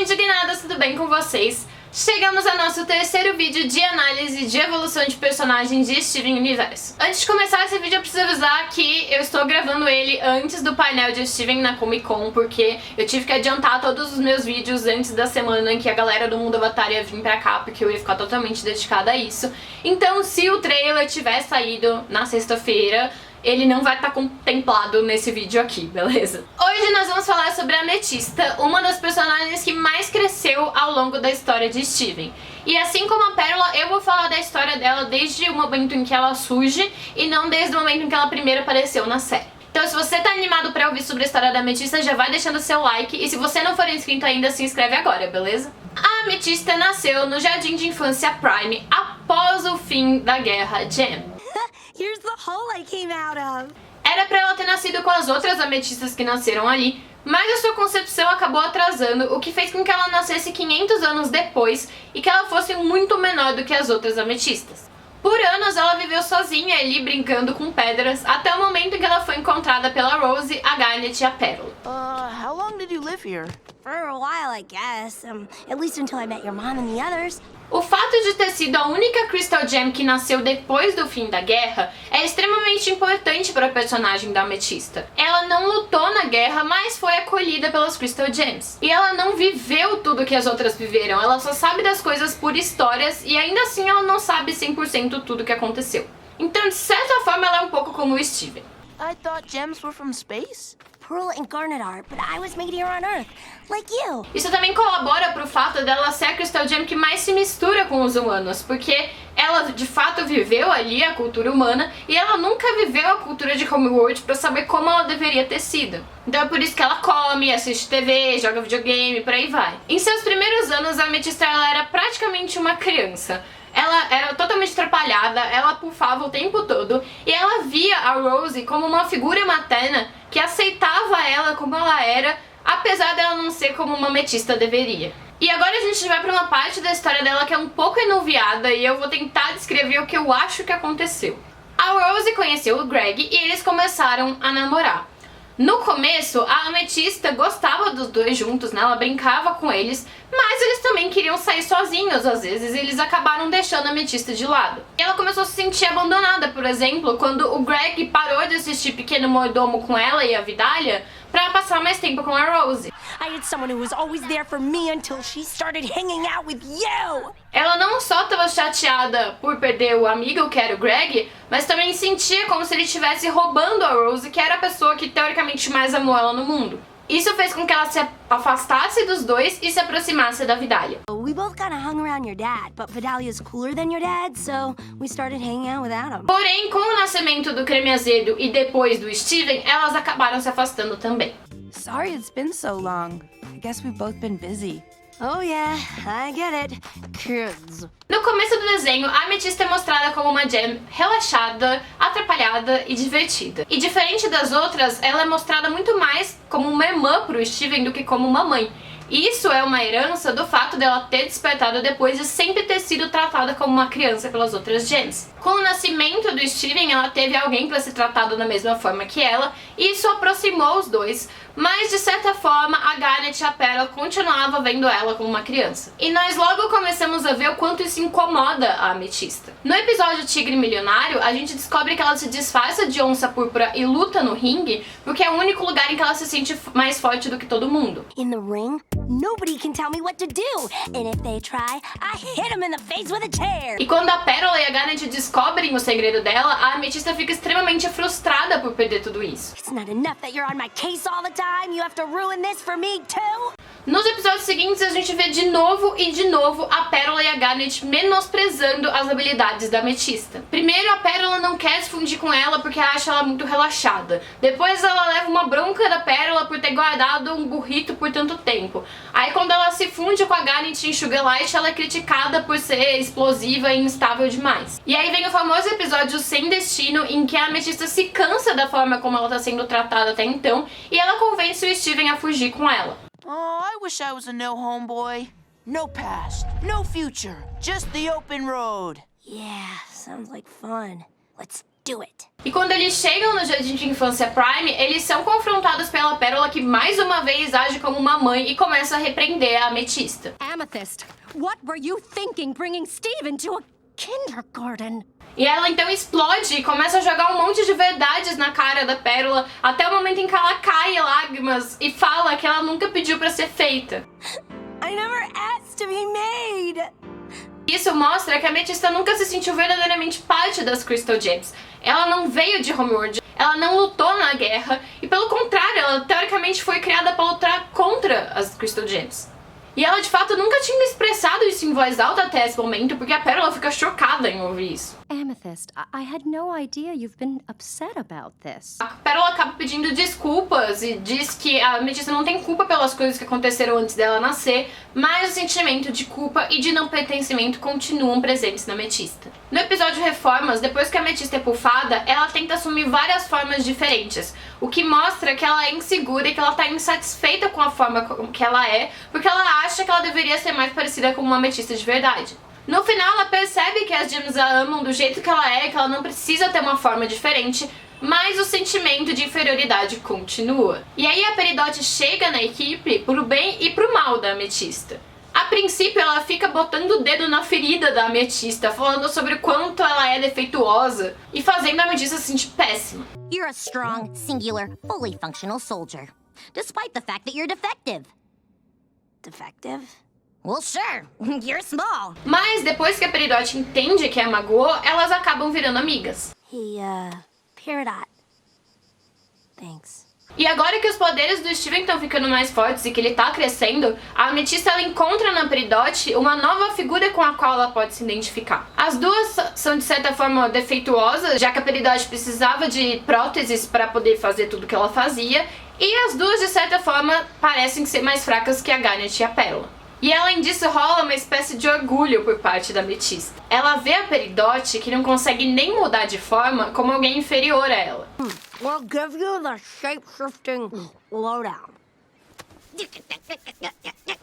indignadas, tudo bem com vocês? Chegamos ao nosso terceiro vídeo de análise de evolução de personagens de Steven Universo. Antes de começar esse vídeo eu preciso avisar que eu estou gravando ele antes do painel de Steven na Comic Con, porque eu tive que adiantar todos os meus vídeos antes da semana em que a galera do Mundo Avatar ia vir pra cá, porque eu ia ficar totalmente dedicada a isso. Então se o trailer tiver saído na sexta-feira, ele não vai estar contemplado nesse vídeo aqui, beleza? Hoje nós vamos falar sobre a Ametista, uma das personagens que mais cresceu ao longo da história de Steven. E assim como a Pérola, eu vou falar da história dela desde o momento em que ela surge e não desde o momento em que ela primeiro apareceu na série. Então se você tá animado pra ouvir sobre a história da Ametista, já vai deixando seu like, e se você não for inscrito ainda, se inscreve agora, beleza? A Ametista nasceu no Jardim de Infância Prime após o fim da Guerra Gem. Here's the hole I came out of. Era pra ela ter nascido com as outras ametistas que nasceram ali, mas a sua concepção acabou atrasando, o que fez com que ela nascesse 500 anos depois e que ela fosse muito menor do que as outras ametistas. Por anos ela viveu sozinha ali brincando com pedras, até o momento em que ela foi encontrada pela Rose, a Garnet e a Pérola. How long did you live here? For a while, I guess. At least until I met your mom and the others. O fato de ter sido a única Crystal Gem que nasceu depois do fim da guerra é extremamente importante para a personagem da Ametista. Ela não lutou na guerra, mas foi acolhida pelas Crystal Gems. E ela não viveu tudo que as outras viveram, ela só sabe das coisas por histórias e ainda assim ela não sabe 100% tudo que aconteceu. Então, de certa forma, ela é um pouco como o Steven. I thought gems were from space. Pearl and Garnet are, but I was made here on Earth, like you. Isso também colabora pro fato dela ser a Crystal Gem que mais se mistura com os humanos, porque ela de fato viveu ali a cultura humana e ela nunca viveu a cultura de Homeworld pra saber como ela deveria ter sido. Então é por isso que ela come, assiste TV, joga videogame, por aí vai. Em seus primeiros anos, a Ametista ela era praticamente uma criança. Ela era totalmente atrapalhada, ela pufava o tempo todo e ela via a Rose como uma figura materna que aceitava ela como ela era, apesar dela não ser como uma ametista deveria. E agora a gente vai pra uma parte da história dela que é um pouco enuviada e eu vou tentar descrever o que eu acho que aconteceu. A Rose conheceu o Greg e eles começaram a namorar. No começo, a Ametista gostava dos dois juntos, né? Ela brincava com eles, mas eles também queriam sair sozinhos às vezes e eles acabaram deixando a Ametista de lado. E ela começou a se sentir abandonada, por exemplo, quando o Greg parou de assistir Pequeno Mordomo com ela e a Vidália pra passar mais tempo com a Rose. I had someone who was always there for me until she started hanging out with you. Ela não só estava chateada por perder o amigo, que era o Greg, mas também sentia como se ele estivesse roubando a Rose, que era a pessoa que teoricamente mais amou ela no mundo. Isso fez com que ela se afastasse dos dois e se aproximasse da Vidália. We both kind of hung around your dad, but Vidalia's cooler than your dad, so we started hanging out without him. Porém, com o nascimento do Creme Azedo e depois do Steven, elas acabaram se afastando também. Sorry it's been so long. I guess we've both been busy. Oh yeah, I get it. Kids. No começo do desenho, a Ametista é mostrada como uma gem relaxada, atrapalhada e divertida. E diferente das outras, ela é mostrada muito mais como uma irmã pro Steven do que como uma mãe. Isso é uma herança do fato dela ter despertado depois de sempre ter sido tratada como uma criança pelas outras gems. Com o nascimento do Steven, ela teve alguém para ser tratado da mesma forma que ela, e isso aproximou os dois, mas de certa forma a Garnet e a Pérola continuava vendo ela como uma criança. E nós logo começamos a ver o quanto isso incomoda a Ametista. No episódio Tigre Milionário, a gente descobre que ela se disfarça de onça púrpura e luta no ringue, porque é o único lugar em que ela se sente mais forte do que todo mundo. In the ring, nobody can tell me what to do. And if they try, I hit them in the face with a chair. E quando a Pérola e a Garnet descobrem o segredo dela, a Ametista fica extremamente frustrada por perder tudo isso. It's not enough that you're on my case all the time. You have to ruin this for me too. Nos episódios seguintes, a gente vê de novo e de novo a Pérola e a Garnet menosprezando as habilidades da Ametista. Primeiro, a Pérola não quer se fundir com ela porque acha ela muito relaxada. Depois, ela leva uma bronca da Pérola por ter guardado um burrito por tanto tempo. Aí, quando ela se funde com a Garnet em Sugar Light, ela é criticada por ser explosiva e instável demais. E aí vem o famoso episódio Sem Destino, em que a Ametista se cansa da forma como ela está sendo tratada até então, e ela convence o Steven a fugir com ela. Oh, I wish I was a no homeboy. No past, no future, just the open road. Yeah, sounds like fun. Let's do it. E quando eles chegam no Jardim de Infância Prime, eles são confrontados pela Pérola, que mais uma vez age como uma mãe e começa a repreender a Ametista. Amethyst, what were you thinking bringing Steven to a kindergarten? E ela então explode e começa a jogar um monte de verdades na cara da Pérola, até o momento em que ela cai em lágrimas e fala que ela nunca pediu pra ser feita. I never asked to be made. Isso mostra que a Ametista nunca se sentiu verdadeiramente parte das Crystal Gems. Ela não veio de Homeworld, ela não lutou na guerra e, pelo contrário, ela teoricamente foi criada para lutar contra as Crystal Gems. E ela de fato nunca tinha expressado isso em voz alta até esse momento, porque a Pérola fica chocada em ouvir isso. Amethyst, I had no idea you've been upset about this. A Pérola acaba pedindo desculpas e diz que a Ametista não tem culpa pelas coisas que aconteceram antes dela nascer, mas o sentimento de culpa e de não pertencimento continuam presentes na Ametista. No episódio Reformas, depois que a Ametista é pufada, ela tenta assumir várias formas diferentes, o que mostra que ela é insegura e que ela tá insatisfeita com a forma que ela é, porque ela acha que ela deveria ser mais parecida com uma Ametista de verdade. No final, ela percebe que as Gems a amam do jeito que ela é, que ela não precisa ter uma forma diferente, mas o sentimento de inferioridade continua. E aí a Peridot chega na equipe pro bem e pro mal da Ametista. A princípio, ela fica botando o dedo na ferida da Ametista, falando sobre o quanto ela é defeituosa e fazendo a Ametista se sentir péssima. You're a strong, singular, fully functional soldier, despite the fact that you're defective. Defective? Well, sure, you're small. Mas depois que a Peridot entende que a magoou, elas acabam virando amigas. Peridot. Thanks. E agora que os poderes do Steven estão ficando mais fortes e que ele tá crescendo, a Ametista ela encontra na Peridot uma nova figura com a qual ela pode se identificar. As duas são de certa forma defeituosas, já que a Peridot precisava de próteses para poder fazer tudo que ela fazia, e as duas de certa forma parecem ser mais fracas que a Garnet e a Pérola. E além disso rola uma espécie de orgulho por parte da Ametista. Ela vê a Peridot, que não consegue nem mudar de forma, como alguém inferior a ela. We'll give you the shape-shifting lowdown.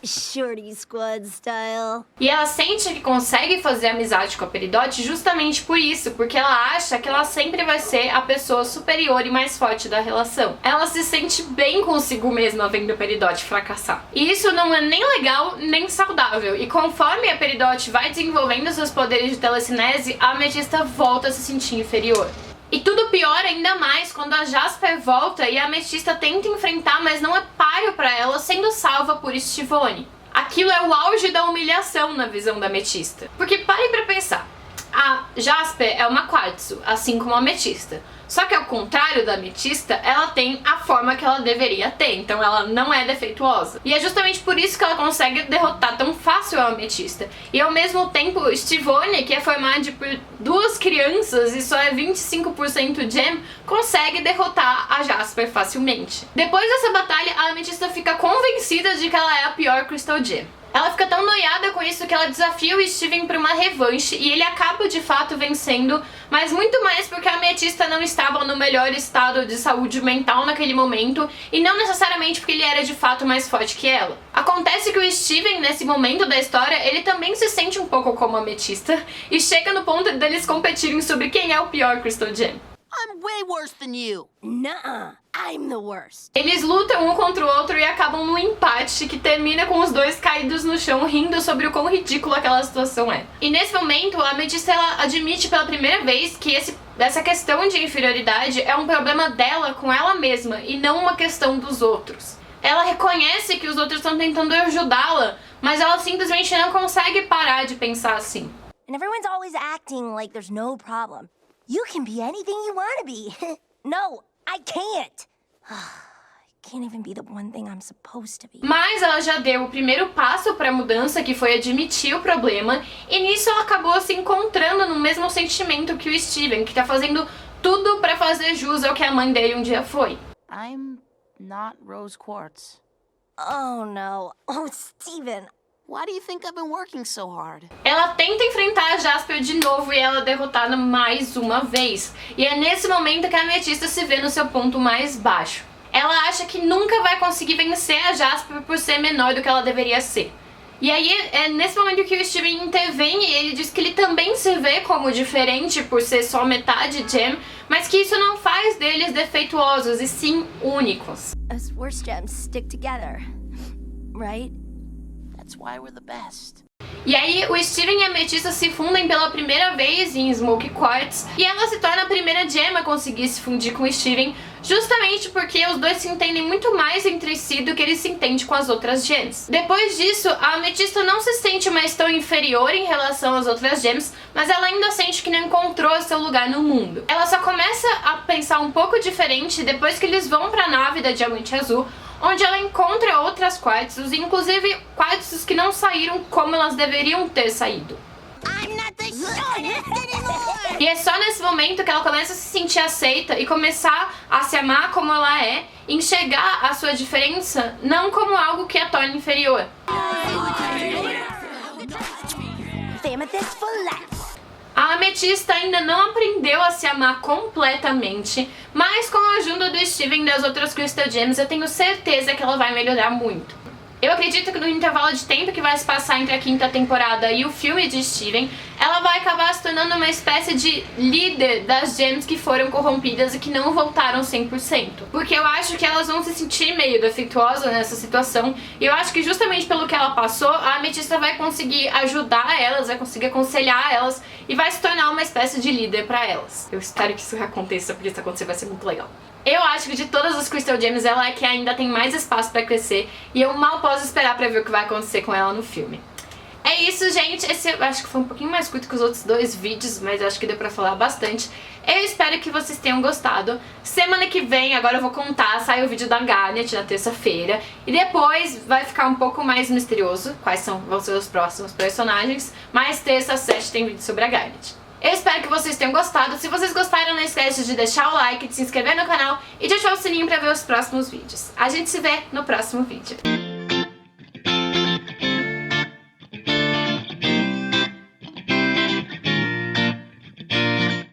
Shorty Squad style. E ela sente que consegue fazer amizade com a Peridot justamente por isso, porque ela acha que ela sempre vai ser a pessoa superior e mais forte da relação. Ela se sente bem consigo mesma vendo a Peridot fracassar. E isso não é nem legal, nem saudável. E conforme a Peridot vai desenvolvendo seus poderes de telecinese, a Ametista volta a se sentir inferior. E tudo piora ainda mais quando a Jasper volta e a Ametista tenta enfrentar, mas não é páreo pra ela, sendo salva por Stivone. Aquilo é o auge da humilhação na visão da Ametista. Porque parem pra pensar, a Jasper é uma quartzo, assim como a Ametista. Só que ao contrário da Ametista, ela tem a forma que ela deveria ter, então ela não é defeituosa. E é justamente por isso que ela consegue derrotar tão fácil a Ametista. E ao mesmo tempo, Stivone, que é formado por duas crianças e só é 25% Gem, consegue derrotar a Jasper facilmente. Depois dessa batalha, a Ametista fica convencida de que ela é a pior Crystal Gem. Ela fica tão noiada com isso que ela desafia o Steven para uma revanche e ele acaba de fato vencendo, mas muito mais porque a Ametista não estava no melhor estado de saúde mental naquele momento e não necessariamente porque ele era de fato mais forte que ela. Acontece que o Steven, nesse momento da história, ele também se sente um pouco como a Ametista e chega no ponto deles competirem sobre quem é o pior Crystal Gem. I'm way worse than you. Nuh-uh. I'm the worst. Eles lutam um contra o outro e acabam num empate que termina com os dois caídos no chão rindo sobre o quão ridícula aquela situação é. E nesse momento, a Ametista ela admite pela primeira vez que essa questão de inferioridade é um problema dela com ela mesma e não uma questão dos outros. Ela reconhece que os outros estão tentando ajudá-la, mas ela simplesmente não consegue parar de pensar assim. And everyone's always acting like there's no problem. You can be anything you want to be. No, I can't. I can't even be the one thing I'm supposed to be. Mas ela já deu o primeiro passo para a mudança, que foi admitir o problema, e nisso ela acabou se encontrando no mesmo sentimento que o Steven, que tá fazendo tudo para fazer jus ao que a mãe dele um dia foi. I'm not Rose Quartz. Oh, no. Oh, Steven. Why do you think I've been working so hard? Ela tenta enfrentar a Jasper de novo e ela é derrotada mais uma vez. E é nesse momento que a Ametista se vê no seu ponto mais baixo. Ela acha que nunca vai conseguir vencer a Jasper por ser menor do que ela deveria ser. E aí, é nesse momento que o Steven intervém e ele diz que ele também se vê como diferente por ser só metade gem, mas que isso não faz deles defeituosos, e sim únicos. Us worst gems stick together, right? That's why we're the best. E aí, o Steven e a Amethysta se fundem pela primeira vez em Smoky Quartz, e ela se torna a primeira gem a conseguir se fundir com o Steven, justamente porque os dois se entendem muito mais entre si do que ele se entende com as outras gems. Depois disso, a Amethysta não se sente mais tão inferior em relação às outras gems, mas ela ainda sente que não encontrou seu lugar no mundo. Ela só começa a pensar um pouco diferente depois que eles vão para a nave da Diamante Azul, onde ela encontra outras quartzos, inclusive quartzos que não saíram como elas deveriam ter saído. E é só nesse momento que ela começa a se sentir aceita e começar a se amar como ela é, enxergar a sua diferença não como algo que a torne inferior. Amethyst for life. A Amethysta ainda não aprendeu a se amar completamente, mas com a ajuda do Steven e das outras Crystal Gems eu tenho certeza que ela vai melhorar muito. Eu acredito que no intervalo de tempo que vai se passar entre a quinta temporada e o filme de Steven, ela vai acabar se tornando uma espécie de líder das gems que foram corrompidas e que não voltaram 100%. Porque eu acho que elas vão se sentir meio defeituosas nessa situação, e eu acho que justamente pelo que ela passou, a Amethysta vai conseguir ajudar elas, vai conseguir aconselhar elas e vai se tornar uma espécie de líder pra elas. Eu espero que isso aconteça, porque se acontecer vai ser muito legal. Eu acho que de todas as Crystal Gems, ela é que ainda tem mais espaço pra crescer, e eu mal posso esperar pra ver o que vai acontecer com ela no filme. É isso, gente. Esse eu acho que foi um pouquinho mais curto que os outros dois vídeos, mas acho que deu pra falar bastante. Eu espero que vocês tenham gostado. Semana que vem, agora eu vou contar, sai o vídeo da Garnet na terça-feira, e depois vai ficar um pouco mais misterioso quais vão ser os próximos personagens, mas terça às 7 tem vídeo sobre a Garnet. Eu espero que vocês tenham gostado. Se vocês gostaram, não esquece de deixar o like, de se inscrever no canal e de ativar o sininho pra ver os próximos vídeos. A gente se vê no próximo vídeo.